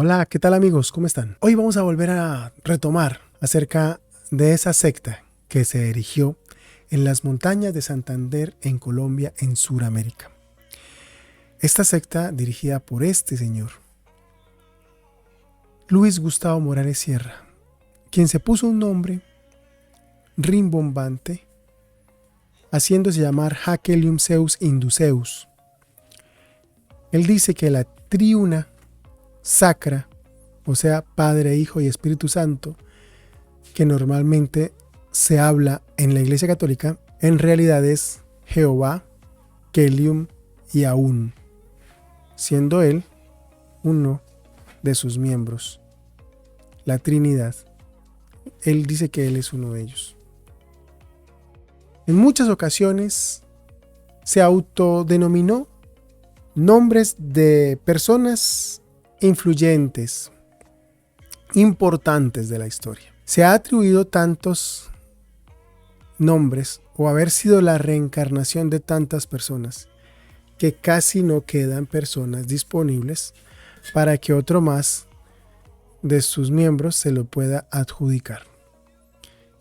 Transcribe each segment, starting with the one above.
Hola, ¿qué tal amigos? ¿Cómo están? Hoy vamos a volver a retomar acerca de esa secta que se erigió en las montañas de Santander en Colombia, en Sudamérica. Esta secta dirigida por este señor, Luis Gustavo Morales Sierra, quien se puso un nombre rimbombante, haciéndose llamar Hac Elium Zeus Induceus. Él dice que la triuna sacra, o sea, Padre, Hijo y Espíritu Santo, que normalmente se habla en la Iglesia Católica, en realidad es Jehová, Kelium y Aún, siendo él uno de sus miembros, la Trinidad. Él dice que él es uno de ellos. En muchas ocasiones se autodenominó nombres de personas influyentes, importantes de la historia. Se ha atribuido tantos nombres o haber sido la reencarnación de tantas personas que casi no quedan personas disponibles para que otro más de sus miembros se lo pueda adjudicar.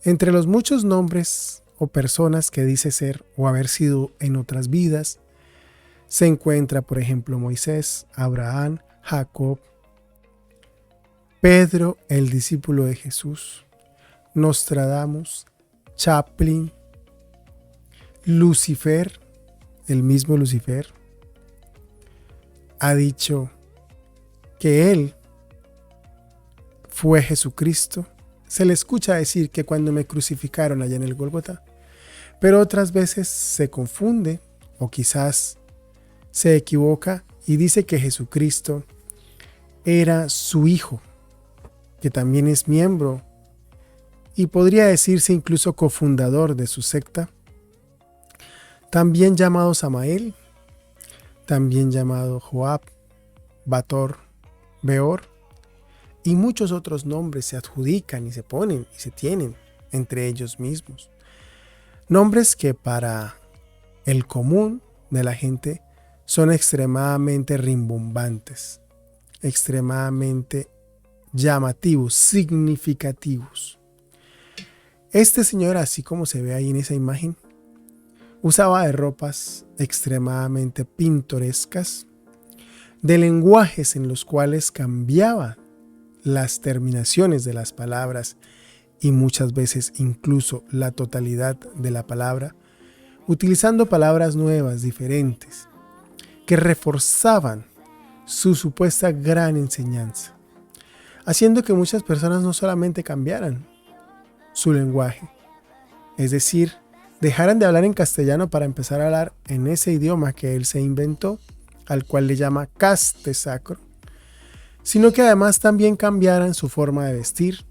Entre los muchos nombres o personas que dice ser o haber sido en otras vidas, se encuentra, por ejemplo, Moisés, Abraham, Jacob, Pedro, el discípulo de Jesús, Nostradamus, Chaplin, Lucifer, el mismo Lucifer, ha dicho que él fue Jesucristo. Se le escucha decir que cuando me crucificaron allá en el Gólgota, pero otras veces se confunde o quizás se equivoca y dice que Jesucristo era su hijo, que también es miembro y podría decirse incluso cofundador de su secta, también llamado Samael, también llamado Joab, Bator, Beor, y muchos otros nombres se adjudican y se ponen y se tienen entre ellos mismos. Nombres que para el común de la gente son extremadamente rimbombantes, extremadamente llamativos, significativos. Este señor, así como se ve ahí en esa imagen, usaba de ropas extremadamente pintorescas, de lenguajes en los cuales cambiaba las terminaciones de las palabras y muchas veces incluso la totalidad de la palabra, utilizando palabras nuevas, diferentes, que reforzaban su supuesta gran enseñanza, haciendo que muchas personas no solamente cambiaran su lenguaje, es decir, dejaran de hablar en castellano para empezar a hablar en ese idioma que él se inventó, al cual le llama caste sacro, sino que además también cambiaran su forma de vestir,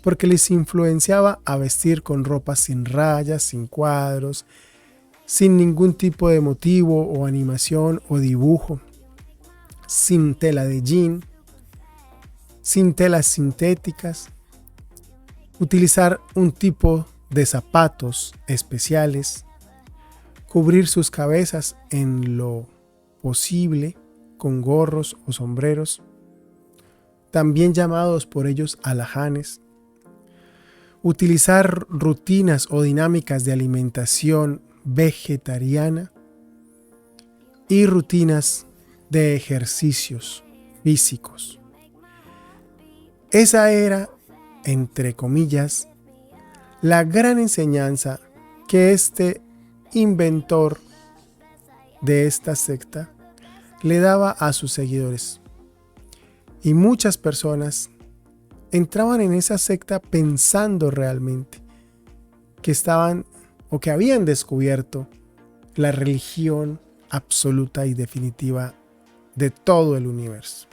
porque les influenciaba a vestir con ropas sin rayas, sin cuadros, sin ningún tipo de motivo o animación o dibujo, sin tela de jean, sin telas sintéticas, utilizar un tipo de zapatos especiales, cubrir sus cabezas en lo posible con gorros o sombreros, también llamados por ellos alajanes, utilizar rutinas o dinámicas de alimentación vegetariana y rutinas de ejercicios físicos. Esa era, entre comillas, la gran enseñanza que este inventor de esta secta le daba a sus seguidores. Y muchas personas entraban en esa secta pensando realmente que estaban o que habían descubierto la religión absoluta y definitiva de todo el universo.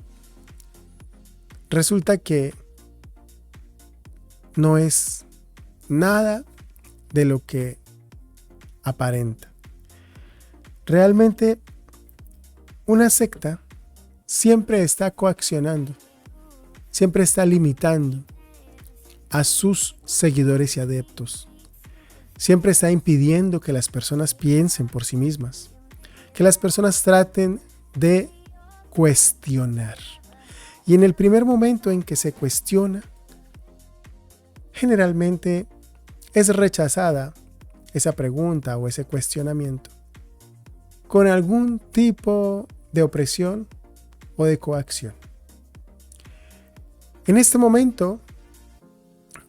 Resulta que no es nada de lo que aparenta. Realmente, una secta siempre está coaccionando, siempre está limitando a sus seguidores y adeptos. Siempre está impidiendo que las personas piensen por sí mismas, que las personas traten de cuestionar. Y en el primer momento en que se cuestiona, generalmente es rechazada esa pregunta o ese cuestionamiento con algún tipo de opresión o de coacción. En este momento,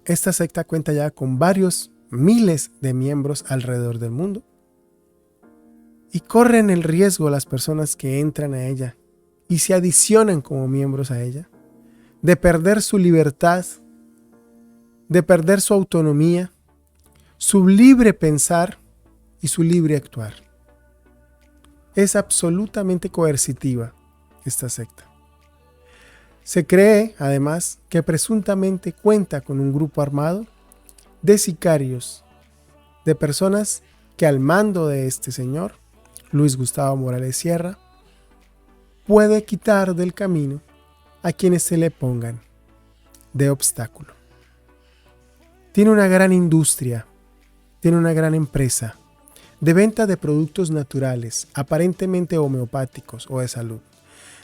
esta secta cuenta ya con varios miles de miembros alrededor del mundo y corren el riesgo las personas que entran a ella y se adicionan como miembros a ella de perder su libertad, de perder su autonomía, su libre pensar y su libre actuar. Es absolutamente coercitiva esta secta. Se cree, además, que presuntamente cuenta con un grupo armado de sicarios, de personas que al mando de este señor, Luis Gustavo Morales Sierra, puede quitar del camino a quienes se le pongan de obstáculo. Tiene una gran industria, tiene una gran empresa de venta de productos naturales, aparentemente homeopáticos o de salud,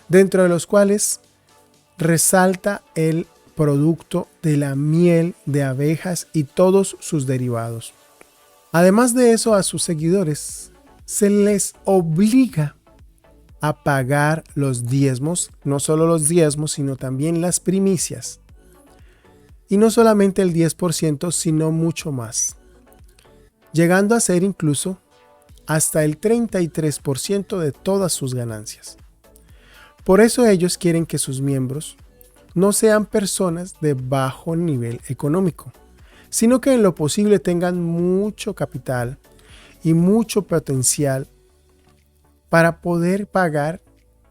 dentro de los cuales resalta el producto de la miel de abejas y todos sus derivados. Además de eso, a sus seguidores se les obliga a pagar los diezmos, no solo los diezmos, sino también las primicias. Y no solamente el 10%, sino mucho más, llegando a ser incluso hasta el 33% de todas sus ganancias. Por eso ellos quieren que sus miembros no sean personas de bajo nivel económico, sino que en lo posible tengan mucho capital y mucho potencial para poder pagar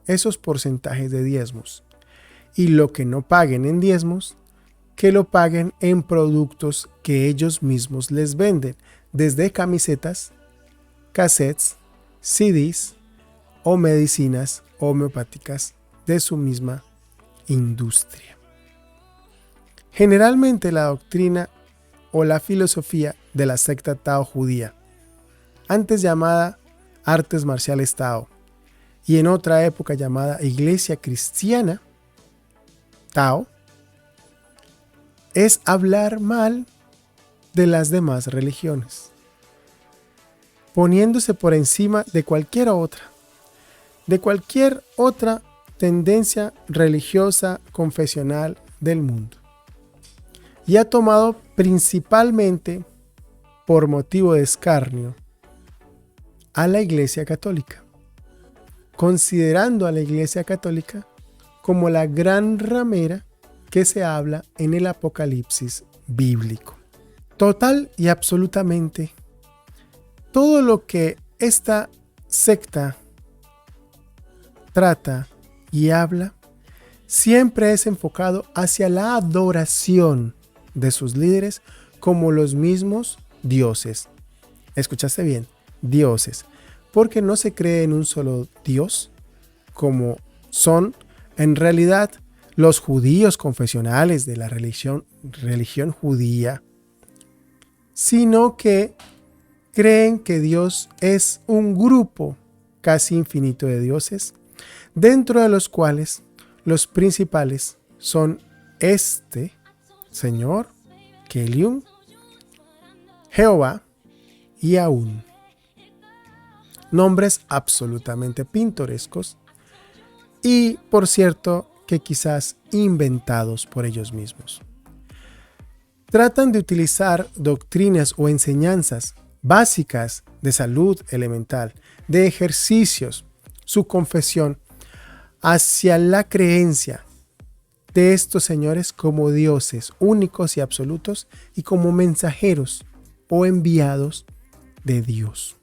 esos porcentajes de diezmos. Y lo que no paguen en diezmos, que lo paguen en productos que ellos mismos les venden, desde camisetas, cassettes, CDs o medicinas homeopáticas de su misma industria. Generalmente la doctrina o la filosofía de la secta Tao judía, antes llamada Artes Marciales Tao y en otra época llamada Iglesia Cristiana Tao, es hablar mal de las demás religiones, poniéndose por encima de cualquier otra tendencia religiosa confesional del mundo. Y ha tomado principalmente por motivo de escarnio a la Iglesia Católica, considerando a la Iglesia Católica como la gran ramera que se habla en el Apocalipsis bíblico. Total y absolutamente todo lo que esta secta trata y habla siempre es enfocado hacia la adoración de sus líderes como los mismos dioses. ¿Escuchaste bien? Dioses. Porque no se cree en un solo Dios como son en realidad los judíos confesionales de la religión judía, sino que creen que Dios es un grupo casi infinito de dioses, dentro de los cuales los principales son este Señor, Kelium, Jehová y Aún. Nombres absolutamente pintorescos y, por cierto, que quizás inventados por ellos mismos. Tratan de utilizar doctrinas o enseñanzas básicas de salud elemental, de ejercicios, su confesión, hacia la creencia de estos señores como dioses únicos y absolutos y como mensajeros o enviados de Dios.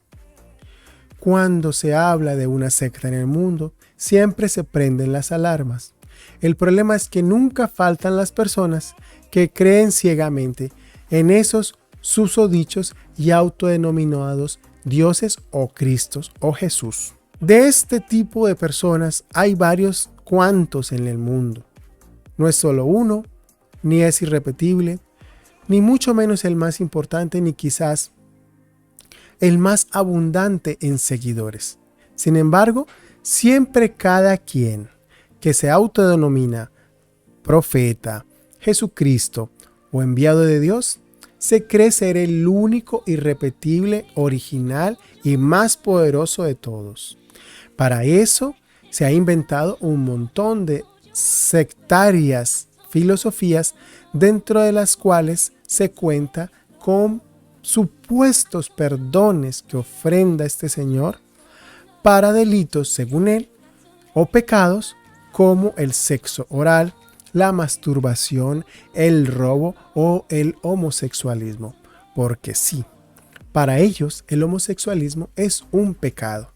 Cuando se habla de una secta en el mundo, siempre se prenden las alarmas. El problema es que nunca faltan las personas que creen ciegamente en esos susodichos y autodenominados dioses o Cristos o Jesús. De este tipo de personas hay varios cuantos en el mundo. No es solo uno, ni es irrepetible, ni mucho menos el más importante, ni quizás el más abundante en seguidores. Sin embargo, siempre cada quien que se autodenomina profeta, Jesucristo o enviado de Dios, se cree ser el único, irrepetible, original y más poderoso de todos. Para eso se ha inventado un montón de sectarias filosofías, dentro de las cuales se cuenta con supuestos perdones que ofrenda este señor para delitos, según él, o pecados como el sexo oral, la masturbación, el robo o el homosexualismo. Porque sí, para ellos el homosexualismo es un pecado.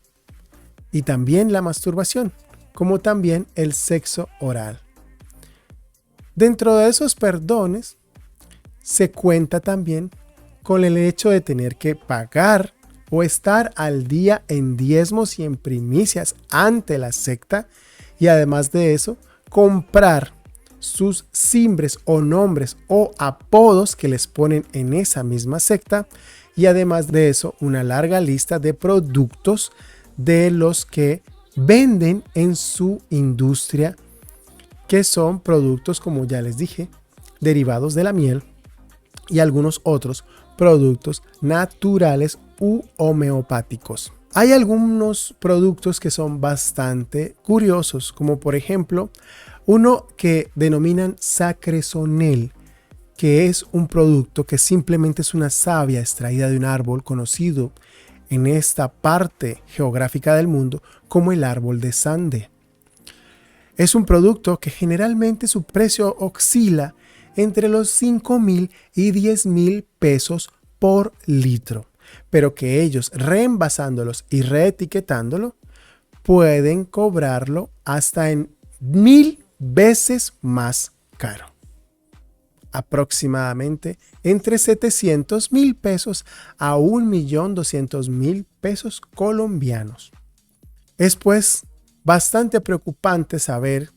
Y también la masturbación, como también el sexo oral. Dentro de esos perdones se cuenta también con el hecho de tener que pagar o estar al día en diezmos y en primicias ante la secta, y además de eso comprar sus simbres o nombres o apodos que les ponen en esa misma secta, y además de eso una larga lista de productos de los que venden en su industria, que son productos, como ya les dije, derivados de la miel y algunos otros productos naturales u homeopáticos. Hay algunos productos que son bastante curiosos, como por ejemplo uno que denominan Sacresonel, que es un producto que simplemente es una savia extraída de un árbol conocido en esta parte geográfica del mundo como el árbol de Sande. Es un producto que generalmente su precio oscila entre los 5,000 y 10,000 pesos por litro, pero que ellos, reenvasándolos y reetiquetándolo, pueden cobrarlo hasta en 1,000 veces más caro. Aproximadamente entre 700,000 pesos a 1,200,000 pesos colombianos. Es pues bastante preocupante saber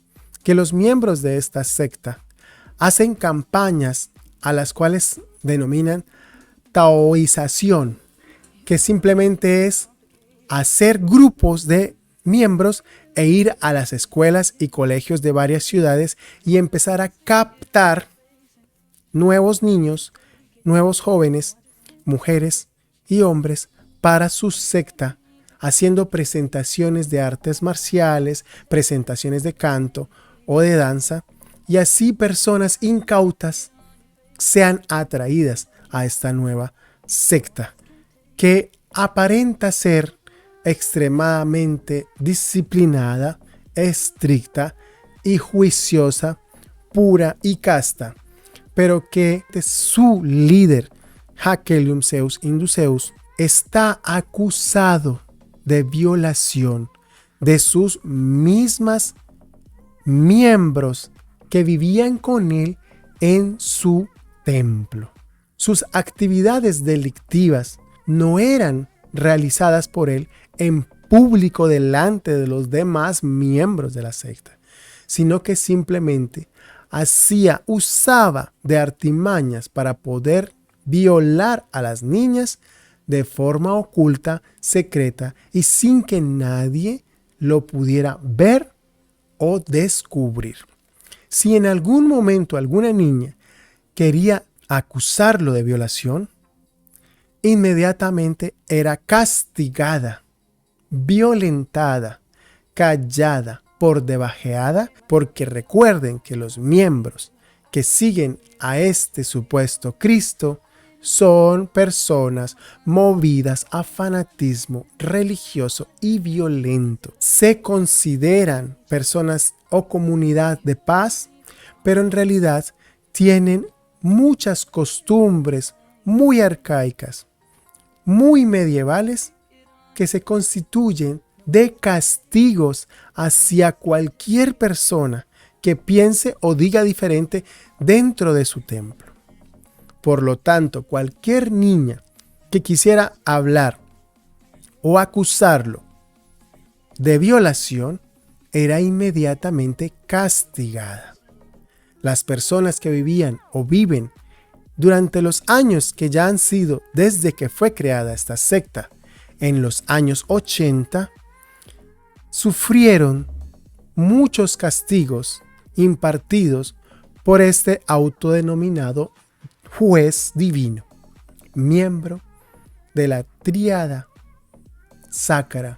que los miembros de esta secta hacen campañas a las cuales denominan taoización, que simplemente es hacer grupos de miembros e ir a las escuelas y colegios de varias ciudades y empezar a captar nuevos niños, nuevos jóvenes, mujeres y hombres para su secta, haciendo presentaciones de artes marciales, presentaciones de canto o de danza, y así personas incautas sean atraídas a esta nueva secta, que aparenta ser extremadamente disciplinada, estricta y juiciosa, pura y casta, pero que su líder, Jacquelium Zeus Induceus, está acusado de violación de sus mismas miembros que vivían con él en su templo. Sus actividades delictivas no eran realizadas por él en público delante de los demás miembros de la secta, sino que simplemente usaba de artimañas para poder violar a las niñas de forma oculta, secreta y sin que nadie lo pudiera ver o descubrir. Si en algún momento alguna niña quería acusarlo de violación, inmediatamente era castigada, violentada, callada, por debajeada, porque recuerden que los miembros que siguen a este supuesto Cristo son personas movidas a fanatismo religioso y violento. Se consideran personas o comunidad de paz, pero en realidad tienen muchas costumbres muy arcaicas, muy medievales, que se constituyen de castigos hacia cualquier persona que piense o diga diferente dentro de su templo. Por lo tanto, cualquier niña que quisiera hablar o acusarlo de violación era inmediatamente castigada. Las personas que vivían o viven durante los años que ya han sido desde que fue creada esta secta, en los años 80, sufrieron muchos castigos impartidos por este autodenominado juez divino, miembro de la tríada sacra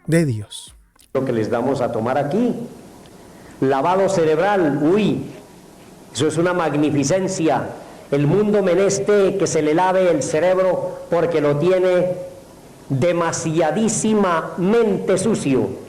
de Dios. Lo que les damos a tomar aquí, lavado cerebral, uy, eso es una magnificencia. El mundo meneste que se le lave el cerebro porque lo tiene demasiadísimamente sucio.